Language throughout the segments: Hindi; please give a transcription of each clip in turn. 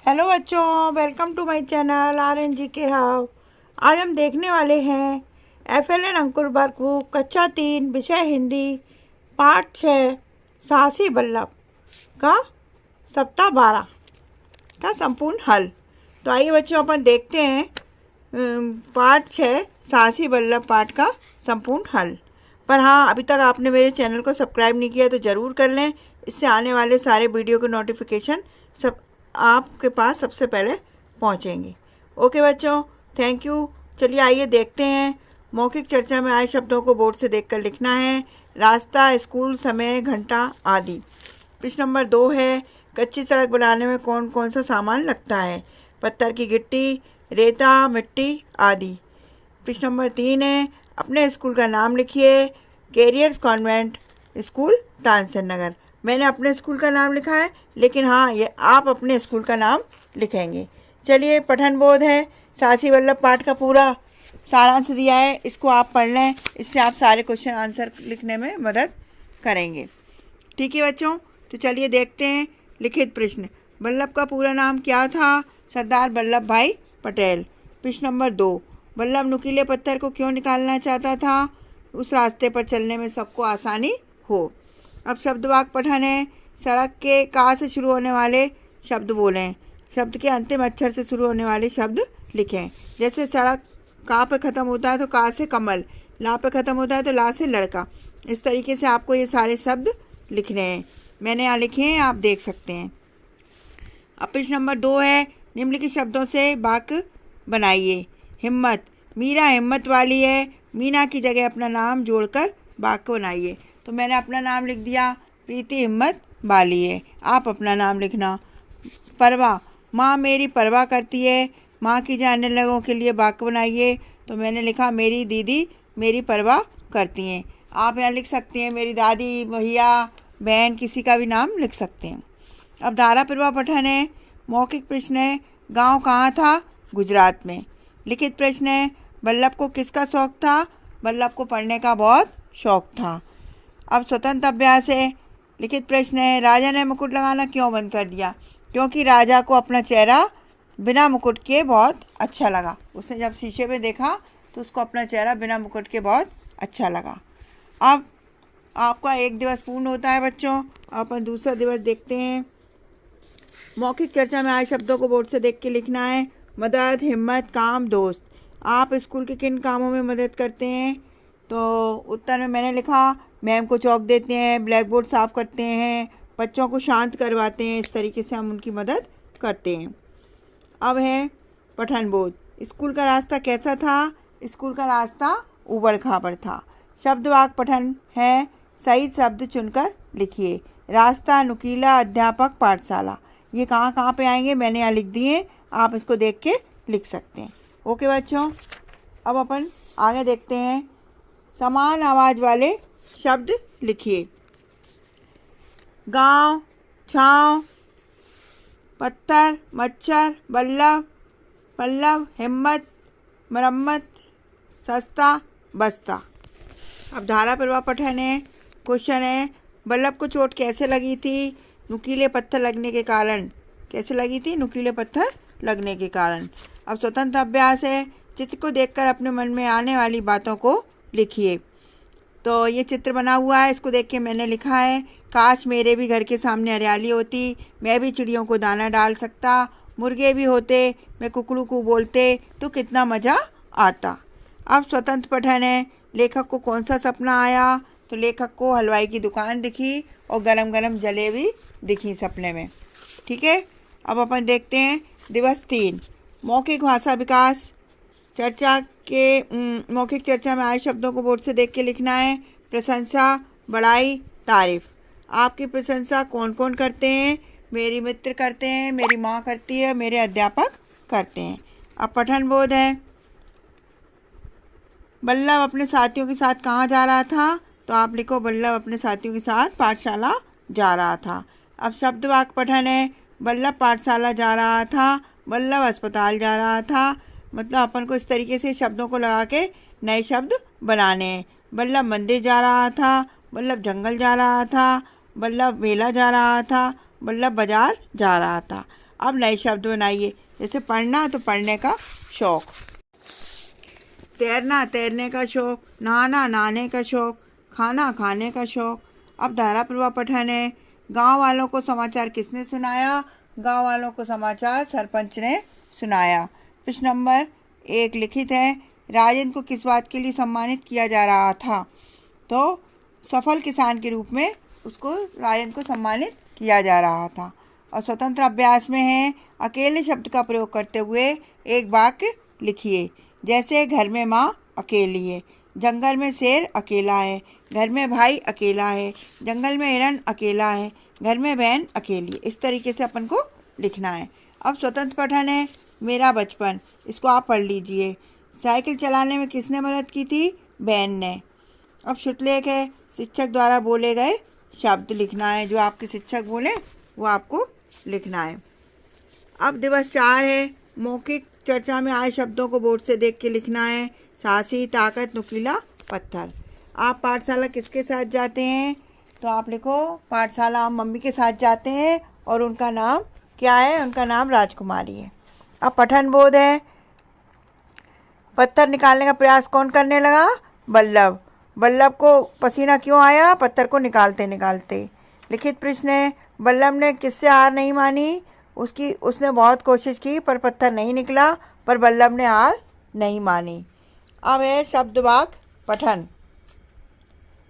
हेलो बच्चों, welcome to my channel RNG के हाव। आज हम देखने वाले हैं FLN अंकुर वर्क बुक कक्षा 3 विषय हिंदी पाठ 6 साहसी बल्लभ का सप्ताह 12 का संपूर्ण हल। तो आइए बच्चों अपन देखते हैं पाठ 6 साहसी बल्लभ पाठ का संपूर्ण हल। पर हाँ, अभी तक आपने मेरे चैनल को सब्सक्राइब नहीं किया तो ज़रूर कर लें। इससे आने वाले सारे वीडियो के नोटिफिकेशन सब आपके पास सबसे पहले पहुंचेंगे। ओके बच्चों, थैंक यू। चलिए आइए देखते हैं। मौखिक चर्चा में आए शब्दों को बोर्ड से देखकर लिखना है। रास्ता, स्कूल, समय, घंटा आदि। प्रश्न नंबर 2 है, कच्ची सड़क बनाने में कौन कौन सा सामान लगता है? पत्थर की गिट्टी, रेता, मिट्टी आदि। प्रश्न नंबर 3 है, अपने स्कूल का नाम लिखिए। कैरियर्स कॉन्वेंट स्कूल, तानसेन नगर। मैंने अपने स्कूल का नाम लिखा है, लेकिन हाँ, ये आप अपने स्कूल का नाम लिखेंगे। चलिए, पठन बोध है। साहसी बल्लभ पाठ का पूरा सारांश दिया है, इसको आप पढ़ लें। इससे आप सारे क्वेश्चन आंसर लिखने में मदद करेंगे। ठीक है बच्चों, तो चलिए देखते हैं। लिखित प्रश्न, बल्लभ का पूरा नाम क्या था? सरदार वल्लभ भाई पटेल। प्रश्न नंबर 2, बल्लभ नुकीले पत्थर को क्यों निकालना चाहता था? उस रास्ते पर चलने में सबको आसानी हो। अब शब्द वाक्य पठन है। सड़क के का से शुरू होने वाले शब्द बोलें। शब्द के अंतिम अक्षर से शुरू होने वाले शब्द लिखें। जैसे सड़क का पे ख़त्म होता है तो का से कमल, ला पे ख़त्म होता है तो ला से लड़का। इस तरीके से आपको ये सारे शब्द लिखने हैं। मैंने यहाँ लिखे हैं, आप देख सकते हैं। अब प्रश्न नंबर 2 है, निम्नलिखित शब्दों से वाक्य बनाइए। हिम्मत, मीरा हिम्मत वाली है। मीना की जगह अपना नाम जोड़कर वाक्य बनाइए। तो मैंने अपना नाम लिख दिया, प्रीति हिम्मत वाली है। आप अपना नाम लिखना। परवाह, माँ मेरी परवाह करती है। माँ की जानने लोगों के लिए वाक्य बनाइए। तो मैंने लिखा, मेरी दीदी मेरी परवाह करती हैं। आप यहाँ लिख सकते हैं मेरी दादी, भैया, बहन, किसी का भी नाम लिख सकते हैं। अब धारा प्रवाह पठन है। मौखिक प्रश्न है, गांव कहाँ था? गुजरात में। लिखित प्रश्न है, बल्लभ को किसका शौक था? बल्लभ को पढ़ने का बहुत शौक था। अब स्वतंत्र अभ्यास है। लिखित प्रश्न है, राजा ने मुकुट लगाना क्यों बंद कर दिया? क्योंकि राजा को अपना चेहरा बिना मुकुट के बहुत अच्छा लगा। उसने जब शीशे में देखा तो उसको अपना चेहरा बिना मुकुट के बहुत अच्छा लगा। अब आपका एक दिवस पूर्ण होता है बच्चों। अपन दूसरा दिवस देखते हैं। मौखिक चर्चा में आए शब्दों को बोर्ड से देख के लिखना है। मदद, हिम्मत, काम, दोस्त। आप स्कूल के किन कामों में मदद करते हैं? तो उत्तर में मैंने लिखा, मैम को चौक देते हैं, ब्लैक बोर्ड साफ़ करते हैं, बच्चों को शांत करवाते हैं। इस तरीके से हम उनकी मदद करते हैं। अब है पठन बोध। स्कूल का रास्ता कैसा था? स्कूल का रास्ता ऊबड़ खाबड़ था। शब्द वाक्य पठन है। सही शब्द चुनकर लिखिए। रास्ता, नुकीला, अध्यापक, पाठशाला। ये कहाँ कहाँ पे आएंगे मैंने यहाँ लिख दिए, आप इसको देख के लिख सकते हैं। ओके बच्चों, अब अपन आगे देखते हैं। समान आवाज़ वाले शब्द लिखिए। गांव, छाँव, पत्थर, मच्छर, बल्लभ, पल्लव, हिम्मत, मरम्मत, सस्ता, बस्ता। अब धारा प्रवाह पठन है। क्वेश्चन है, बल्लभ को चोट कैसे लगी थी? नुकीले पत्थर लगने के कारण। कैसे लगी थी? नुकीले पत्थर लगने के कारण। अब स्वतंत्र अभ्यास है। चित्र को देखकर अपने मन में आने वाली बातों को लिखिए। तो ये चित्र बना हुआ है, इसको देख के मैंने लिखा है, काश मेरे भी घर के सामने हरियाली होती, मैं भी चिड़ियों को दाना डाल सकता, मुर्गे भी होते, मैं कुकड़ू को बोलते तो कितना मज़ा आता। अब स्वतंत्र पठन है। लेखक को कौन सा सपना आया? तो लेखक को हलवाई की दुकान दिखी और गरम गरम जलेबी दिखी सपने में। ठीक है, अब अपन देखते हैं दिवस 3, मौखिक भाषा विकास। चर्चा के मौखिक चर्चा में आए शब्दों को बोर्ड से देख के लिखना है। प्रशंसा, बड़ाई, तारीफ। आपकी प्रशंसा कौन कौन करते हैं? मेरी मित्र करते हैं, मेरी माँ करती है, मेरे अध्यापक करते हैं। अब पठन बोध है। बल्लभ अपने साथियों के साथ कहाँ जा रहा था? तो आप लिखो, बल्लभ अपने साथियों के साथ पाठशाला जा रहा था। अब शब्द वाक्य पठन है। बल्लभ पाठशाला जा रहा था, बल्लभ अस्पताल जा रहा था। मतलब अपन को इस तरीके से शब्दों को लगा के नए शब्द बनाने हैं। बल्लभ मंदिर जा रहा था, बल्लभ जंगल जा रहा था, बल्लभ मेला जा रहा था, बल्लभ बाजार जा रहा था। अब नए शब्द बनाइए। जैसे पढ़ना तो पढ़ने का शौक, तैरना तैरने का शौक, नहाना नहाने का शौक, खाना खाने का शौक। अब धाराप्रवाह पठन है। गांव वालों को समाचार किसने सुनाया? गांव वालों को समाचार सरपंच ने सुनाया। प्रश्न नंबर 1 लिखित है। राजेंद्र को किस बात के लिए सम्मानित किया जा रहा था? तो सफल किसान के रूप में उसको राजेंद्र को सम्मानित किया जा रहा था। और स्वतंत्र अभ्यास में है, अकेले शब्द का प्रयोग करते हुए एक वाक्य लिखिए। जैसे घर में माँ अकेली है, जंगल में शेर अकेला है, घर में भाई अकेला है, जंगल में हिरन अकेला है, घर में बहन अकेली है। इस तरीके से अपन को लिखना है। अब स्वतंत्र पठन है। मेरा बचपन, इसको आप पढ़ लीजिए। साइकिल चलाने में किसने मदद की थी? बहन ने। अब शुतलेख है। शिक्षक द्वारा बोले गए शब्द लिखना है। जो आपके शिक्षक बोले वो आपको लिखना है। अब दिवस 4 है। मौखिक चर्चा में आए शब्दों को बोर्ड से देख के लिखना है। साहसी, ताकत, नुकीला, पत्थर। आप पाठशाला किसके साथ जाते हैं? तो आप लिखो पाठशाला हम मम्मी के साथ जाते हैं और उनका नाम क्या है? उनका नाम राजकुमारी है। अब पठन बोध है। पत्थर निकालने का प्रयास कौन करने लगा? बल्लभ। बल्लभ को पसीना क्यों आया? पत्थर को निकालते निकालते। लिखित प्रश्न है। बल्लभ ने किससे हार नहीं मानी? उसने बहुत कोशिश की पर पत्थर नहीं निकला, पर बल्लभ ने हार नहीं मानी। अब है शब्द वाक्य पठन।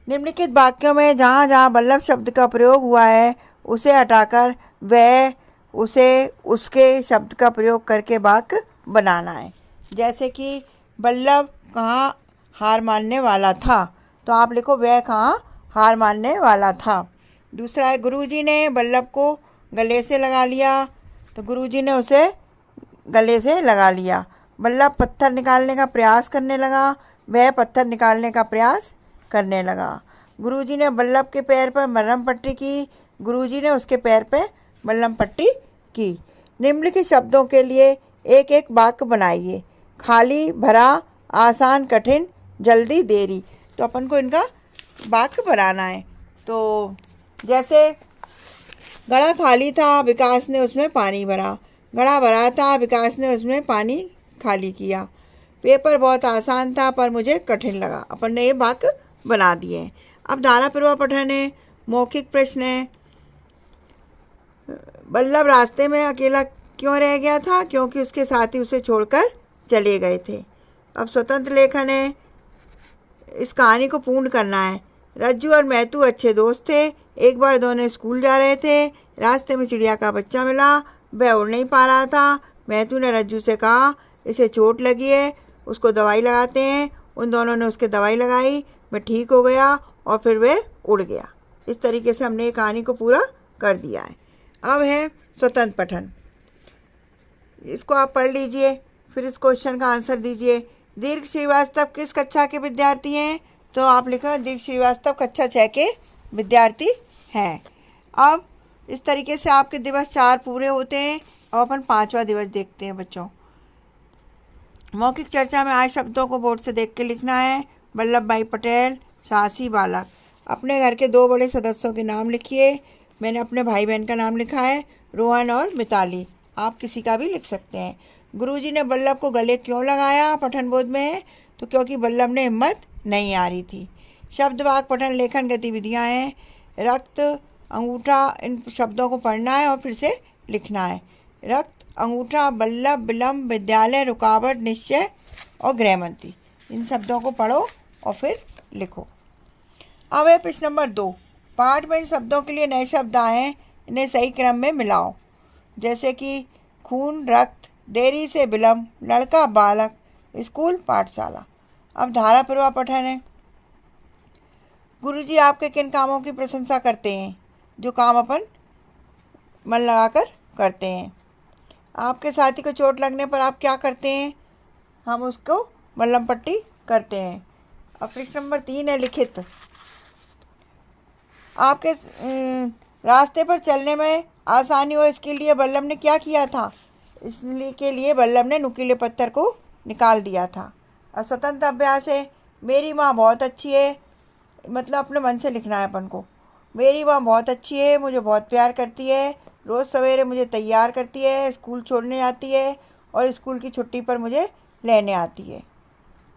निम्नलिखित वाक्यों में जहाँ जहाँ बल्लभ शब्द का प्रयोग हुआ है उसे हटाकर वह, उसे, उसके शब्द का प्रयोग करके वाक्य बनाना है। जैसे कि बल्लभ कहाँ हार मानने वाला था, तो आप लिखो वह कहाँ हार मानने वाला था। दूसरा है गुरुजी ने बल्लभ को गले से लगा लिया, तो गुरुजी ने उसे गले से लगा लिया। बल्लभ पत्थर निकालने का प्रयास करने लगा, वह पत्थर निकालने का प्रयास करने लगा। गुरुजी ने बल्लभ के पैर पर मरहम पट्टी की, गुरुजी ने उसके पैर पर मरहम पट्टी की। निम्नलिखित शब्दों के लिए एक एक वाक्य बनाइए। खाली, भरा, आसान, कठिन, जल्दी, देरी। तो अपन को इनका वाक्य बनाना है। तो जैसे घड़ा खाली था, विकास ने उसमें पानी भरा। घड़ा भरा था, विकास ने उसमें पानी खाली किया। पेपर बहुत आसान था पर मुझे कठिन लगा। अपन ने ये वाक्य बना दिए। अब धाराप्रवाह पठन है। मौखिक प्रश्न है। बल्लभ रास्ते में अकेला क्यों रह गया था? क्योंकि उसके साथी उसे छोड़कर चले गए थे। अब स्वतंत्र लेखन है। इस कहानी को पूर्ण करना है। रज्जू और मैतू अच्छे दोस्त थे। एक बार दोनों स्कूल जा रहे थे। रास्ते में चिड़िया का बच्चा मिला, वह उड़ नहीं पा रहा था। मैतू ने रज्जू से कहा इसे चोट लगी है, उसको दवाई लगाते हैं। उन दोनों ने उसके दवाई लगाई, वह ठीक हो गया और फिर वह उड़ गया। इस तरीके से हमने कहानी को पूरा कर दिया है। अब है स्वतंत्र पठन। इसको आप पढ़ लीजिए, फिर इस क्वेश्चन का आंसर दीजिए। दीर्घ श्रीवास्तव किस कक्षा के विद्यार्थी हैं? तो आप लिखो दीर्घ श्रीवास्तव कक्षा 6 के विद्यार्थी हैं। अब इस तरीके से आपके दिवस 4 पूरे होते हैं। अब अपन 5वां दिवस देखते हैं बच्चों। मौखिक चर्चा में आए शब्दों को बोर्ड से देख के लिखना है। वल्लभ भाई पटेल, साहसी बालक। अपने घर के 2 बड़े सदस्यों के नाम लिखिए। मैंने अपने भाई बहन का नाम लिखा है, रोहन और मिताली। आप किसी का भी लिख सकते हैं। गुरुजी ने बल्लभ को गले क्यों लगाया? पठन बोध में है, तो क्योंकि बल्लभ ने हिम्मत नहीं आ रही थी। शब्द वाक्य पठन लेखन गतिविधियाँ हैं। रक्त, अंगूठा, इन शब्दों को पढ़ना है और फिर से लिखना है। रक्त, अंगूठा, बल्लभ, विलंब, विद्यालय, रुकावट, निश्चय और गृहमंत्री। इन शब्दों को पढ़ो और फिर लिखो। अब है प्रश्न नंबर 2। पाठ में इन शब्दों के लिए नए शब्द आए हैं, इन्हें सही क्रम में मिलाओ। जैसे कि खून, रक्त, देरी से विलंब, लड़का, बालक, स्कूल, पाठशाला। अब धाराप्रवाह पठन है। गुरुजी आपके किन कामों की प्रशंसा करते हैं? जो काम अपन मन लगाकर करते हैं। आपके साथी को चोट लगने पर आप क्या करते हैं? हम उसको मलहम पट्टी करते हैं। अब प्रश्न नंबर 3 है लिखित। आपके रास्ते पर चलने में आसानी हो इसके लिए बल्लभ ने क्या किया था? इसलिए के लिए बल्लभ ने नुकीले पत्थर को निकाल दिया था। और स्वतंत्र अभ्यास है। मेरी माँ बहुत अच्छी है, मतलब अपने मन से लिखना है अपन को। मेरी माँ बहुत अच्छी है, मुझे बहुत प्यार करती है, रोज़ सवेरे मुझे तैयार करती है, स्कूल छोड़ने जाती है और स्कूल की छुट्टी पर मुझे लेने आती है।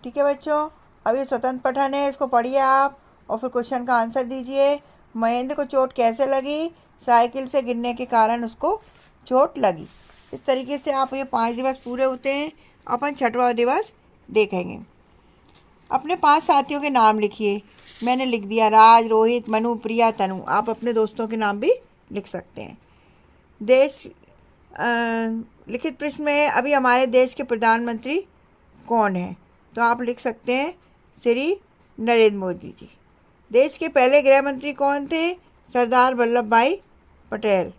ठीक है बच्चों, अब ये स्वतंत्र पठन है, इसको पढ़िए आप और फिर क्वेश्चन का आंसर दीजिए। महेंद्र को चोट कैसे लगी? साइकिल से गिरने के कारण उसको चोट लगी। इस तरीके से आप ये 5 दिवस पूरे होते हैं। अपन 6वां दिवस देखेंगे। अपने 5 साथियों के नाम लिखिए। मैंने लिख दिया राज, रोहित, मनु, प्रिया, तनु। आप अपने दोस्तों के नाम भी लिख सकते हैं। देश लिखित प्रश्न में अभी हमारे देश के प्रधानमंत्री कौन हैं? तो आप लिख सकते हैं श्री नरेंद्र मोदी जी। देश के पहले गृह मंत्री कौन थे? सरदार वल्लभ भाई पटेल।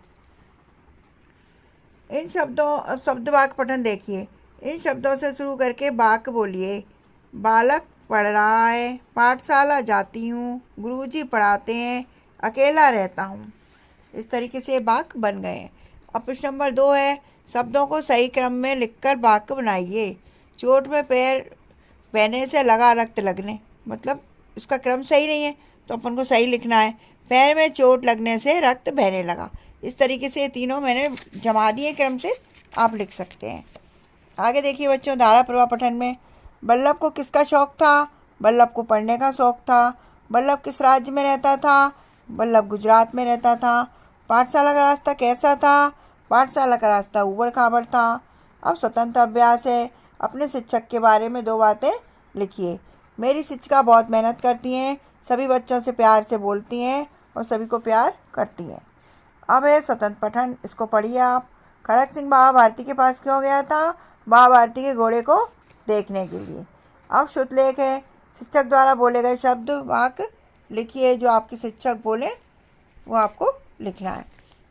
इन शब्दों शब्द वाक्य पठन देखिए। इन शब्दों से शुरू करके वाक्य बोलिए। बालक पढ़ रहा है, पाठशाला जाती हूँ, गुरुजी पढ़ाते हैं, अकेला रहता हूँ। इस तरीके से वाक्य बन गए हैं। अब प्रश्न नंबर 2 है, शब्दों को सही क्रम में लिखकर वाक्य बनाइए। चोट में पैर बहने से लगा रक्त लगने, मतलब उसका क्रम सही नहीं है तो अपन को सही लिखना है। पैर में चोट लगने से रक्त बहने लगा। इस तरीके से तीनों मैंने जमा दिए क्रम से, आप लिख सकते हैं। आगे देखिए बच्चों, धारा प्रवाह पठन में वल्लभ को किसका शौक था? वल्लभ को पढ़ने का शौक था। वल्लभ किस राज्य में रहता था? वल्लभ गुजरात में रहता था। पाठशाला का रास्ता कैसा था? पाठशाला का रास्ता ऊबड़ खाबड़ था। अब स्वतंत्र अभ्यास है। अपने शिक्षक के बारे में 2 बातें लिखिए। मेरी शिक्षिका बहुत मेहनत करती हैं, सभी बच्चों से प्यार से बोलती हैं और सभी को प्यार करती हैं। अब है स्वतंत्र पठन, इसको पढ़िए आप। खड़क सिंह बाबा भारती के पास क्यों गया था? बाबा भारती के घोड़े को देखने के लिए। अब शुद्धलेख है। शिक्षक द्वारा बोले गए शब्द वाक्य लिखिए। जो आपके शिक्षक बोले वो आपको लिखना है।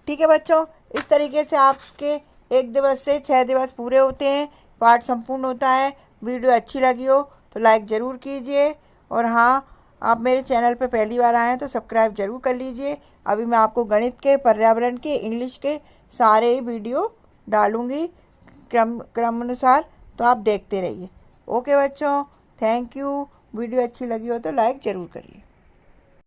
ठीक है बच्चों, इस तरीके से आपके 1 दिवस से 6 दिवस पूरे होते हैं, पाठ संपूर्ण होता है। वीडियो अच्छी लगी हो तो लाइक ज़रूर कीजिए और हाँ, आप मेरे चैनल पे पहली बार आए हैं तो सब्सक्राइब ज़रूर कर लीजिए। अभी मैं आपको गणित के, पर्यावरण के, इंग्लिश के सारे ही वीडियो डालूँगी क्रम अनुसार, तो आप देखते रहिए। ओके बच्चों, थैंक यू। वीडियो अच्छी लगी हो तो लाइक ज़रूर करिए।